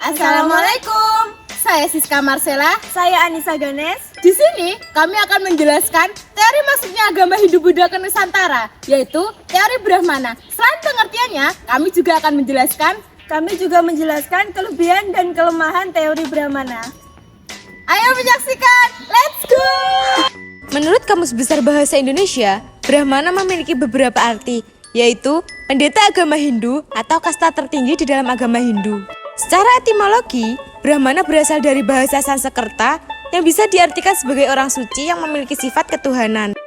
Assalamualaikum, saya Siska Marcella. Saya Anissa Ganes. Di sini kami akan menjelaskan teori masuknya agama Hindu-Buddha ke Nusantara, yaitu teori Brahmana. Selain pengertiannya, kami juga akan menjelaskan kelebihan dan kelemahan teori Brahmana. Ayo menyaksikan, let's go! Menurut Kamus Besar Bahasa Indonesia, Brahmana memiliki beberapa arti, yaitu pendeta agama Hindu atau kasta tertinggi di dalam agama Hindu. Secara etimologi, Brahmana berasal dari bahasa Sanskerta yang bisa diartikan sebagai orang suci yang memiliki sifat ketuhanan.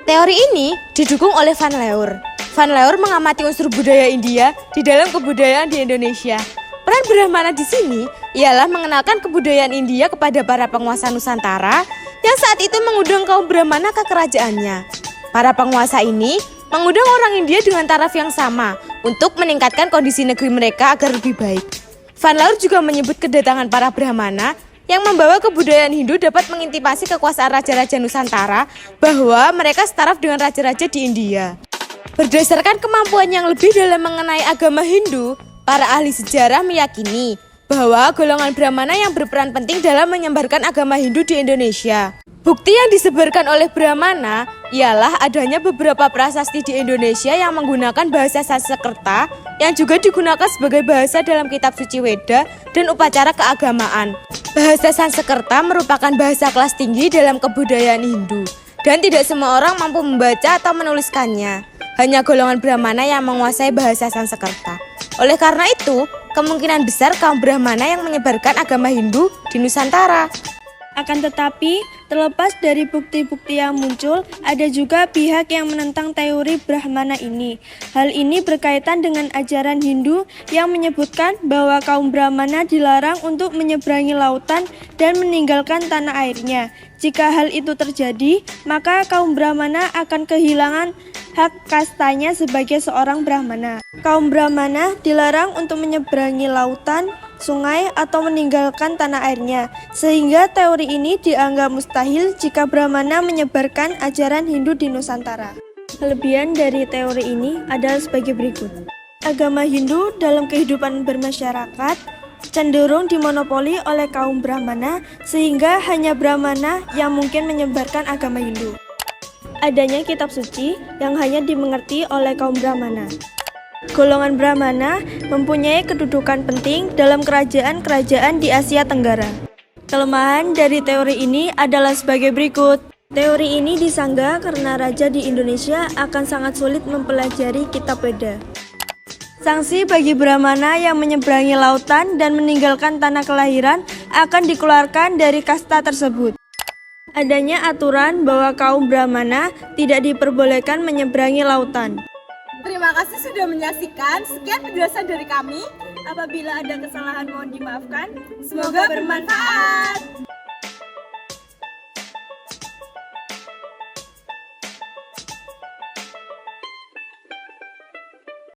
Teori ini didukung oleh Van Leur. Van Leur mengamati unsur budaya India di dalam kebudayaan di Indonesia. Peran Brahmana di sini ialah mengenalkan kebudayaan India kepada para penguasa Nusantara yang saat itu mengundang kaum Brahmana ke kerajaannya. Para penguasa ini mengundang orang India dengan taraf yang sama untuk meningkatkan kondisi negeri mereka agar lebih baik. Van Leur juga menyebut kedatangan para Brahmana yang membawa kebudayaan Hindu dapat mengintipasi kekuasaan raja-raja Nusantara bahwa mereka setaraf dengan raja-raja di India. Berdasarkan kemampuan yang lebih dalam mengenai agama Hindu, para ahli sejarah meyakini bahwa golongan Brahmana yang berperan penting dalam menyebarkan agama Hindu di Indonesia. Bukti yang disebarkan oleh Brahmana ialah adanya beberapa prasasti di Indonesia yang menggunakan bahasa Sanskerta yang juga digunakan sebagai bahasa dalam kitab suci Weda dan upacara keagamaan. Bahasa Sanskerta merupakan bahasa kelas tinggi dalam kebudayaan Hindu dan tidak semua orang mampu membaca atau menuliskannya. Hanya golongan Brahmana yang menguasai bahasa Sanskerta. Oleh karena itu, kemungkinan besar kaum Brahmana yang menyebarkan agama Hindu di Nusantara. Akan tetapi, terlepas dari bukti-bukti yang muncul, ada juga pihak yang menentang teori Brahmana ini. Hal ini berkaitan dengan ajaran Hindu yang menyebutkan bahwa kaum Brahmana dilarang untuk menyeberangi lautan dan meninggalkan tanah airnya. Jika hal itu terjadi, maka kaum Brahmana akan kehilangan hak kastanya sebagai seorang Brahmana. Kaum Brahmana dilarang untuk menyeberangi lautan, sungai, atau meninggalkan tanah airnya, sehingga teori ini dianggap mustahil jika Brahmana menyebarkan ajaran Hindu di Nusantara. Kelebihan dari teori ini adalah sebagai berikut. Agama Hindu dalam kehidupan bermasyarakat cenderung dimonopoli oleh kaum Brahmana, sehingga hanya Brahmana yang mungkin menyebarkan agama Hindu. Adanya kitab suci yang hanya dimengerti oleh kaum Brahmana. Golongan Brahmana mempunyai kedudukan penting dalam kerajaan-kerajaan di Asia Tenggara. Kelemahan dari teori ini adalah sebagai berikut. Teori ini disanggah karena raja di Indonesia akan sangat sulit mempelajari kitab Weda. Sanksi bagi Brahmana yang menyeberangi lautan dan meninggalkan tanah kelahiran akan dikeluarkan dari kasta tersebut. Adanya aturan bahwa kaum Brahmana tidak diperbolehkan menyeberangi lautan. Terima kasih sudah menyaksikan. Sekian penjelasan dari kami. Apabila ada kesalahan mohon dimaafkan. Semoga bermanfaat.